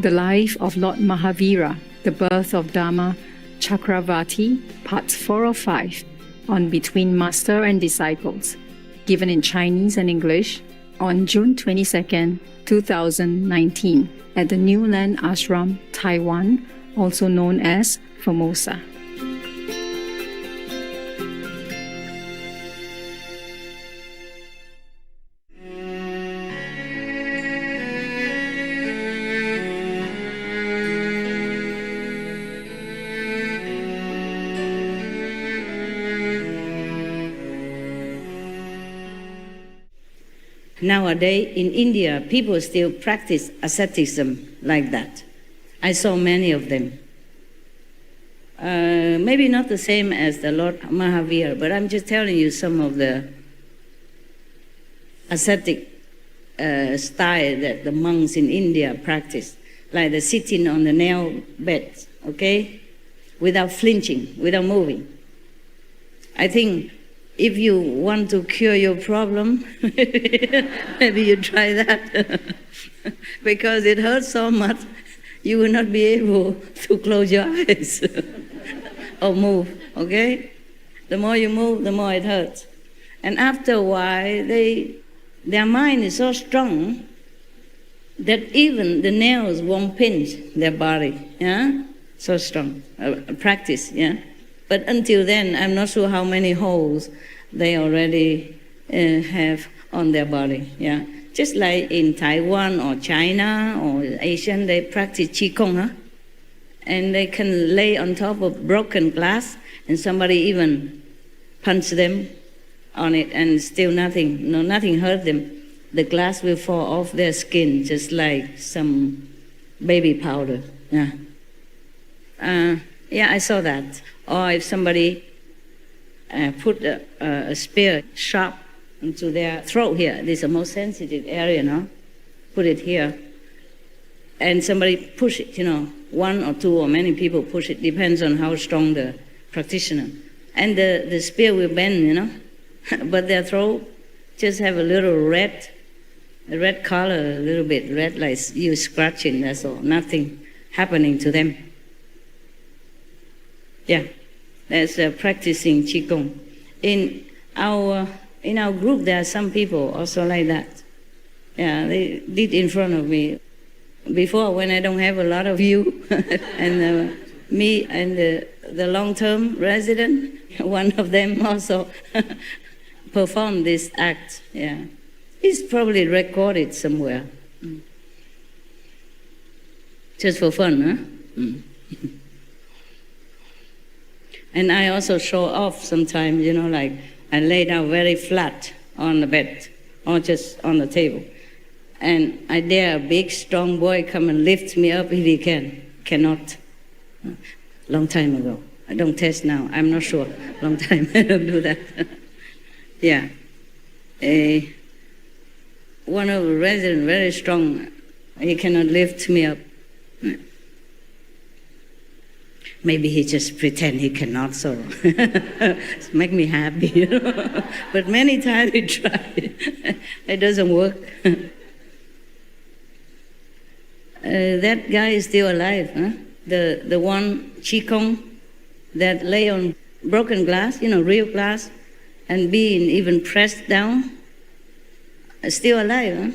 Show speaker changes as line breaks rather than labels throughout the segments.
The Life of Lord Mahavira, The Birth of Dharma-Chakravarti, Parts 4 of 5, on Between Master and Disciples, given in Chinese and English on June 22, 2019, at the New Land Ashram, Taiwan, also known as Formosa.
Nowadays, in India, people still practice asceticism like that. I saw many of them. Maybe not the same as the Lord Mahavira, but I'm just telling you some of the ascetic style that the monks in India practice, like the sitting on the nail bed, okay, without flinching, without moving. I think if you want to cure your problem, maybe you try that. Because it hurts so much, you will not be able to close your eyes or move, okay? The more you move, the more it hurts. And after a while, their mind is so strong that even the nails won't pinch their body, yeah? So strong, practice, yeah? But until then, I'm not sure how many holes they already have on their body. Yeah, just like in Taiwan or China or Asian, they practice qigong, huh? And they can lay on top of broken glass, and somebody even punch them on it, and still nothing hurt them. The glass will fall off their skin, just like some baby powder. Yeah. Yeah, I saw that. Or if somebody put a spear sharp into their throat here, this is the most sensitive area, no? Put it here. And somebody push it, one or two or many people push it, depends on how strong the practitioner. And the spear will bend, but their throat just have a little red color, a little bit red, like you scratching, that's all. Nothing happening to them. Yeah, that's practicing qigong. In our group, there are some people also like that. Yeah, they did in front of me. Before, when I don't have a lot of you, and me and the long-term resident, one of them also performed this act. Yeah, it's probably recorded somewhere. Just for fun, huh? And I also show off sometimes, like I lay down very flat on the bed or just on the table. And I dare a big, strong boy come and lift me up if he can. Cannot. Long time ago. I don't test now. I'm not sure. Long time I don't do that. Yeah. One of the residents, very strong, he cannot lift me up. Maybe he just pretend he cannot, so make me happy, But many times he tried, it doesn't work. That guy is still alive, huh? The one qigong that lay on broken glass, real glass, and being even pressed down, still alive, huh?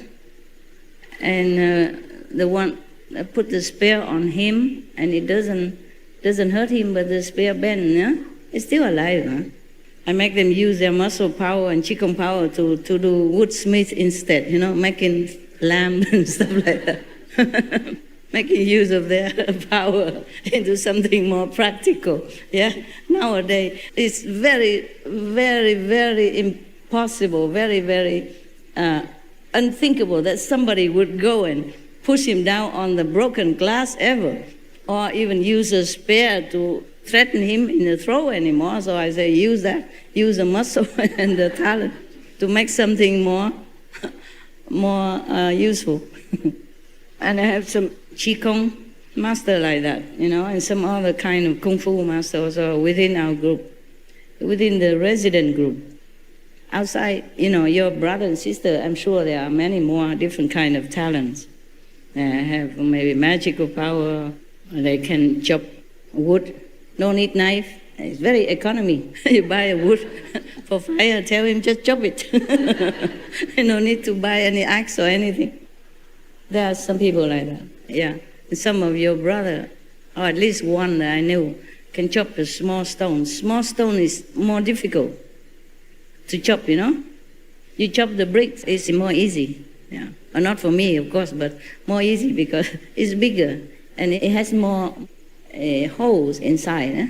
And the one that put the spear on him, and it doesn't hurt him, but the spear bend, yeah? It's still alive, huh? I make them use their muscle power and qigong power to do woodsmith instead, making lamp and stuff like that. Making use of their power into something more practical, yeah? Nowadays, it's very, very, very impossible, very, very unthinkable that somebody would go and push him down on the broken glass ever, or even use a spear to threaten him in the throat anymore. So I say, use the muscle and the talent to make something more useful. And I have some qigong master like that, and some other kind of kung fu master also within our group, within the resident group. Outside, your brother and sister, I'm sure there are many more different kind of talents. have maybe magical power. They can chop wood. No need knife. It's very economy. You buy a wood for fire, tell him just chop it. No need to buy any axe or anything. There are some people like that. Yeah. Some of your brother, or at least one that I know, can chop a small stone. Small stone is more difficult to chop, you know. You chop the bricks, it's more easy. Yeah. Or not for me, of course, but more easy because it's bigger and it has more holes inside. Eh?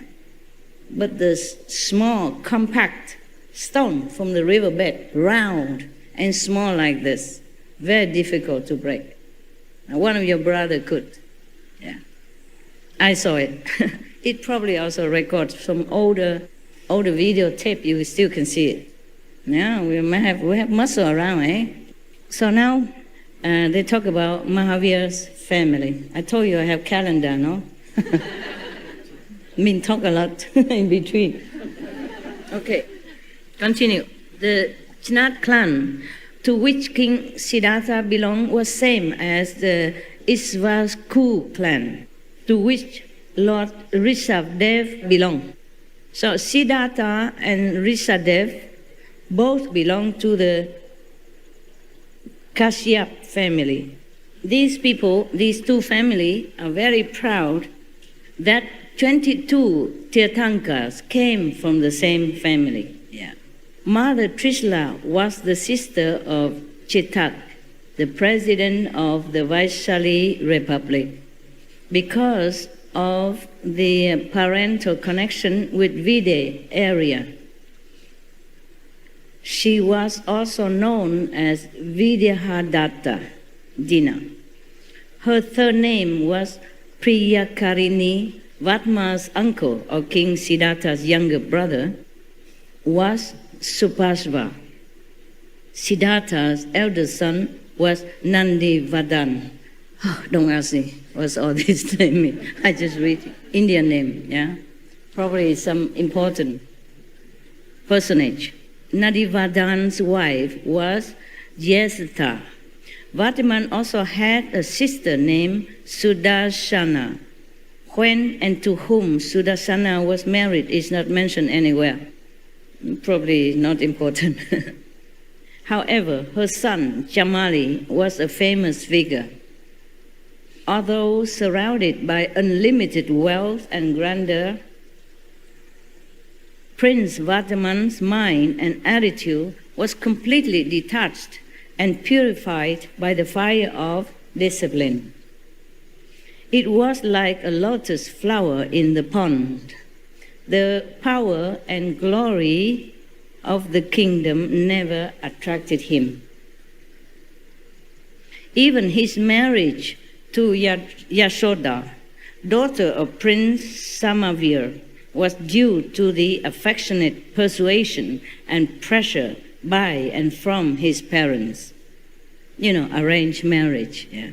But the small, compact stone from the riverbed, round and small like this, very difficult to break. Now, one of your brother could. Yeah. I saw it. It probably also records some older videotape. You still can see it. Yeah, we have muscle around, eh? So now they talk about Mahavira's family. I told you I have calendar, no? Mean talk a lot in between. Okay, continue. The Chinat clan to which King Siddhartha belonged was same as the Isvasku clan to which Lord Rishabdev belonged. So Siddhartha and Rishabdev both belong to the Kashyap family. These people, these two families, are very proud that 22 Tirthankas came from the same family. Yeah. Mother Trishla was the sister of Chetak, the president of the Vaishali Republic. Because of the parental connection with Vide area, she was also known as Vidyahadatta Dina. Her third name was Priyakarini. Vatma's uncle, or King Siddhartha's younger brother, was Supashva. Siddhartha's elder son was Nandivadan. Oh, don't ask me what's all this name mean. I just read it. Indian name, yeah? Probably some important personage. Nandivadan's wife was Jesatha. Vatiman also had a sister named Sudarshana. When and to whom Sudarshana was married is not mentioned anywhere. Probably not important. However, her son, Jamali, was a famous figure. Although surrounded by unlimited wealth and grandeur, Prince Vatiman's mind and attitude was completely detached and purified by the fire of discipline. It was like a lotus flower in the pond. The power and glory of the kingdom never attracted him. Even his marriage to Yashoda, daughter of Prince Samavir, was due to the affectionate persuasion and pressure by and from his parents. You know, arranged marriage, yeah.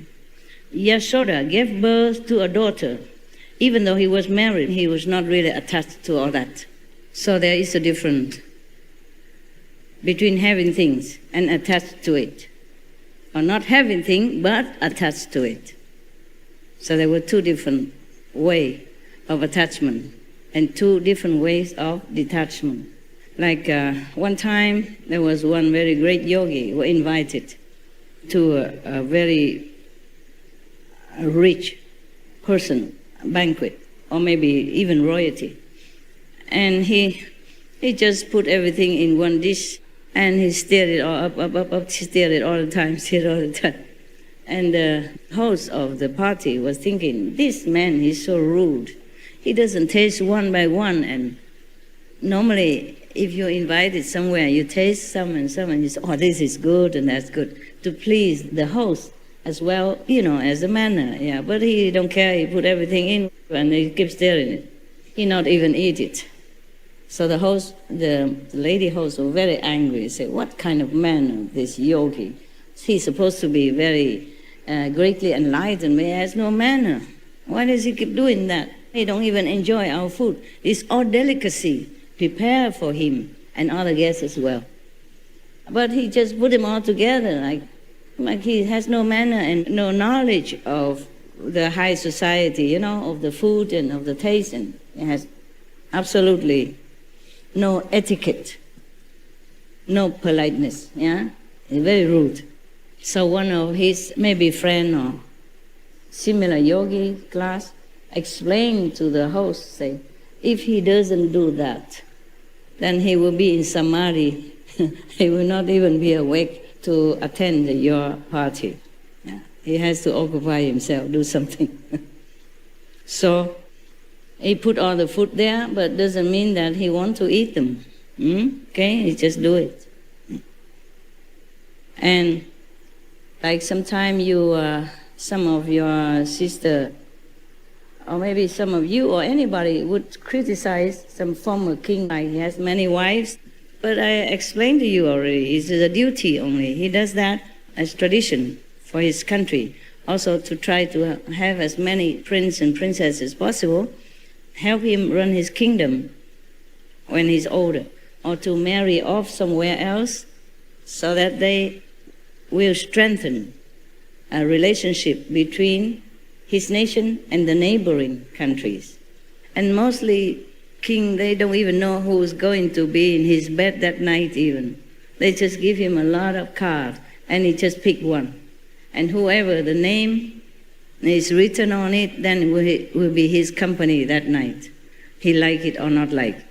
Yashoda gave birth to a daughter. Even though he was married, he was not really attached to all that. So there is a difference between having things and attached to it. Or not having things, but attached to it. So there were two different ways of attachment and two different ways of detachment. Like one time, there was one very great yogi who invited to a very rich person banquet, or maybe even royalty. And he just put everything in one dish, and he stirred it all up, stirred it all the time. And the host of the party was thinking, this man is so rude. He doesn't taste one by one, and normally if you're invited somewhere, you taste some and you say, oh, this is good and that's good, to please the host as well, you know, as a manner, yeah. But he don't care, he put everything in and he keeps staring it. He not even eat it. So the host, the lady host was very angry. He said, what kind of man, this yogi? He's supposed to be very greatly enlightened, but he has no manner. Why does he keep doing that? He don't even enjoy our food. It's all delicacy prepared for him and other guests as well. But he just put them all together like Like he has no manner and no knowledge of the high society, of the food and of the taste, and he has absolutely no etiquette, no politeness, yeah? He's very rude. So one of his maybe friend or similar yogi class explained to the host, say, if he doesn't do that, then he will be in samadhi. He will not even be awake to attend your party. Yeah. He has to occupy himself, do something. So he put all the food there, but doesn't mean that he wants to eat them. Okay, he just do it. And like sometime some of your sister, or maybe some of you or anybody would criticize some former king, like he has many wives. But I explained to you already, it's a duty only. He does that as tradition for his country. Also to try to have as many princes and princesses as possible, help him run his kingdom when he's older, or to marry off somewhere else so that they will strengthen a relationship between his nation and the neighboring countries. And mostly king, they don't even know who's going to be in his bed that night even. They just give him a lot of cards and he just pick one. And whoever the name is written on it, then will be his company that night. He like it or not like.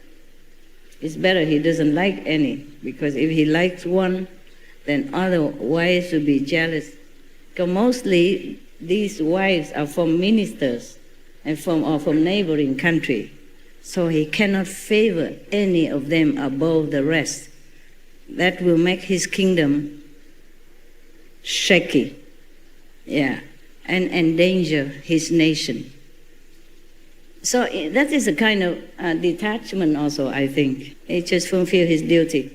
It's better he doesn't like any, because if he likes one, then other wives will be jealous. Because mostly these wives are from ministers and from neighboring country. So he cannot favor any of them above the rest. That will make his kingdom shaky, yeah, and endanger his nation. So that is a kind of detachment also, I think. He just fulfill his duty.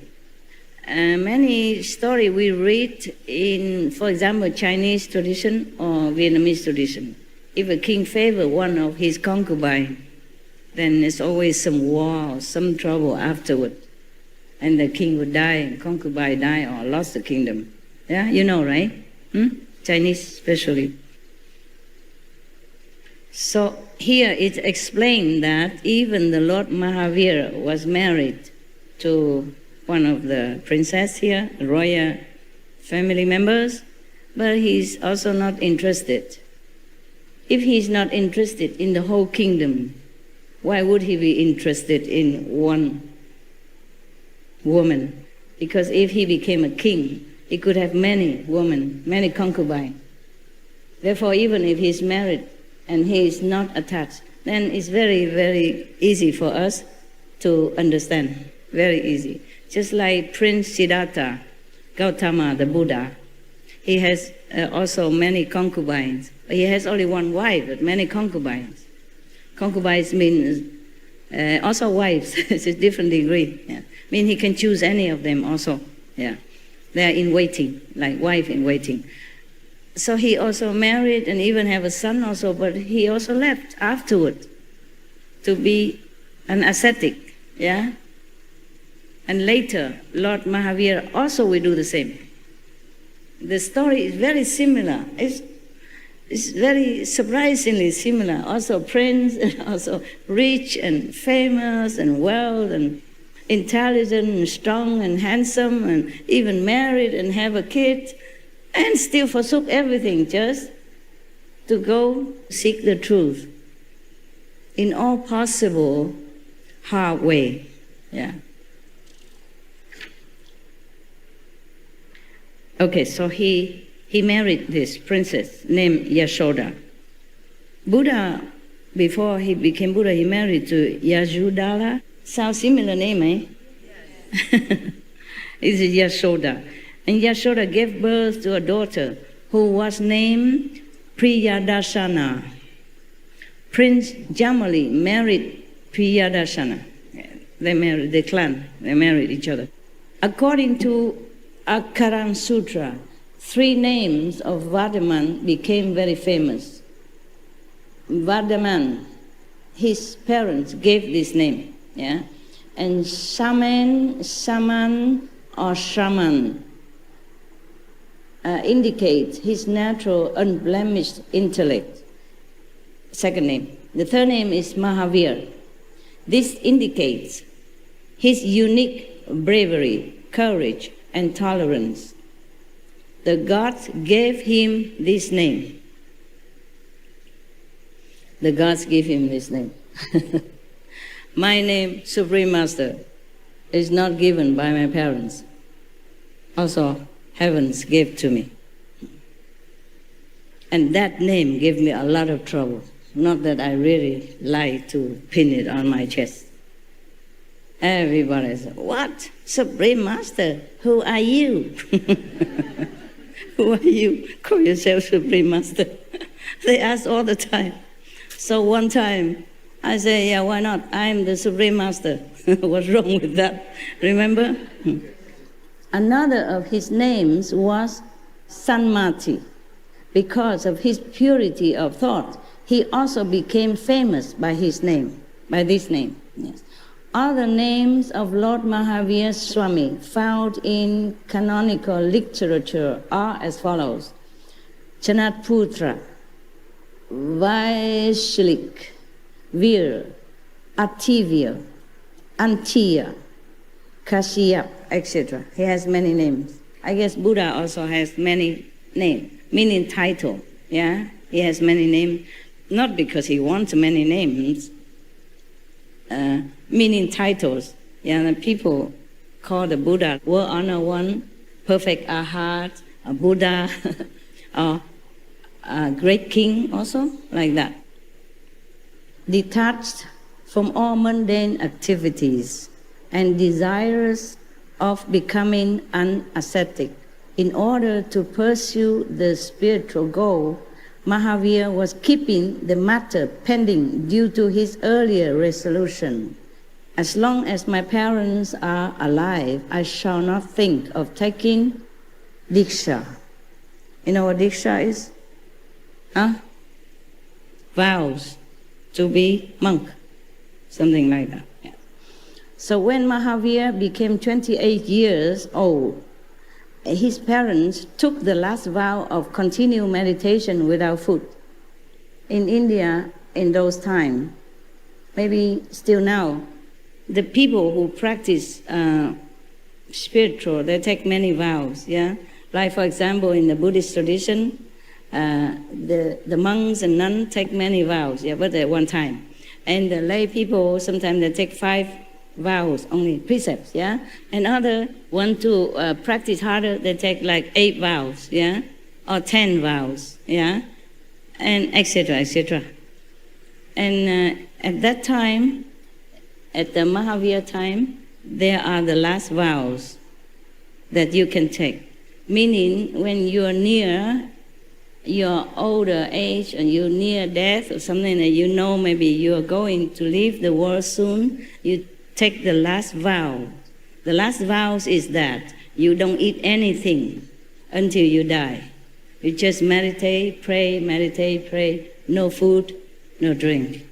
Many stories we read in, for example, Chinese tradition or Vietnamese tradition. If a king favor one of his concubines, then there's always some war or some trouble afterward. And the king would die, and concubine die, or lost the kingdom. Yeah, you know, right? Chinese especially. So here it's explained that even the Lord Mahavira was married to one of the princess here, royal family members, but he's also not interested. If he's not interested in the whole kingdom, why would he be interested in one woman? Because if he became a king, he could have many women, many concubines. Therefore, even if he's married and he is not attached, then it's very, very easy for us to understand. Very easy. Just like Prince Siddhartha, Gautama, the Buddha, he has also many concubines. He has only one wife, but many concubines. Concubines means also wives. It's a different degree. Yeah. Mean he can choose any of them also. Yeah, they are in waiting, like wife in waiting. So he also married and even have a son also, but he also left afterward to be an ascetic. Yeah. And later, Lord Mahavira also will do the same. The story is very similar. It's very surprisingly similar. Also prince, and also rich and famous and wealth and intelligent and strong and handsome and even married and have a kid, and still forsook everything just to go seek the truth in all possible hard way. Yeah. Okay, so he married this princess named Yashoda. Buddha, before he became Buddha, he married to Yashodhara. Sounds similar name, eh? Yes. It's Yashoda. And Yashoda gave birth to a daughter who was named Priyadarshana. Prince Jamali married Priyadarshana. They married each other. According to Akaran Sutra, 3 names of Vardaman became very famous. Vardaman, his parents gave this name, yeah? And Saman, or Shaman. indicates his natural, unblemished intellect. Second name. The third name is Mahavira. This indicates his unique bravery, courage, and tolerance. The gods gave him this name. The gods gave him this name. My name, Supreme Master, is not given by my parents. Also, heavens gave to me. And that name gave me a lot of trouble. Not that I really like to pin it on my chest. Everybody said, "What? Supreme Master? Who are you?" Who are you? Call yourself Supreme Master. They ask all the time. So one time, I say, "Yeah, why not? I'm the Supreme Master." What's wrong with that? Remember? Another of his names was Sanmati. Because of his purity of thought, he also became famous by his name, by this name. Yes. Other names of Lord Mahavira Swami found in canonical literature are as follows: Chanatputra, Vaishlik, Vir, Ativya, Antiya, Kashyap, etc. He has many names. I guess Buddha also has many names, meaning title. Yeah, he has many names, not because he wants many names, meaning titles. Yeah, the people call the Buddha World Honor One, Perfect Arhat, a Buddha, or a Great King, also like that. Detached from all mundane activities and desirous of becoming an ascetic. In order to pursue the spiritual goal, Mahavira was keeping the matter pending due to his earlier resolution. As long as my parents are alive, I shall not think of taking Diksha. You know what Diksha is? Vows to be monk, something like that. Yeah. So when Mahavira became 28 years old, his parents took the last vow of continued meditation without food. In India, in those times, maybe still now, the people who practice spiritual, they take many vows, yeah? Like, for example, in the Buddhist tradition, the monks and nuns take many vows, yeah, but at one time. And the lay people, sometimes they take 5 vows, only precepts, yeah? And other want to practice harder, they take like 8 vows, yeah? Or 10 vows, yeah? And etc., etc. And at that time, at the Mahavira time, there are the last vows that you can take. Meaning, when you are near your older age and you're near death or something that you know maybe you are going to leave the world soon, you take the last vow. The last vows is that you don't eat anything until you die. You just meditate, pray, no food, no drink.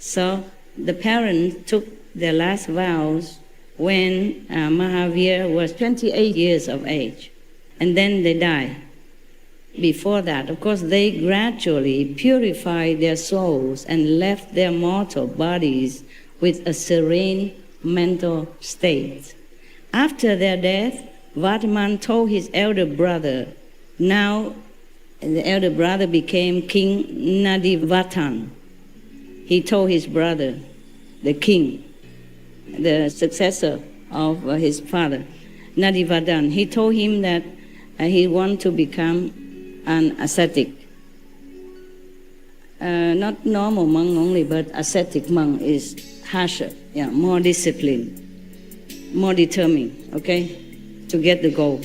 So the parents took their last vows when Mahavira was 28 years of age, and then they died. Before that, of course, they gradually purified their souls and left their mortal bodies with a serene mental state. After their death, Vardhaman told his elder brother, now the elder brother became King Nadivatan. He told his brother, the king, the successor of his father, Nadivatan, he told him that he wanted to become an ascetic. Not normal monk only, but ascetic monk is harsher, yeah, more disciplined, more determined, okay, to get the goal.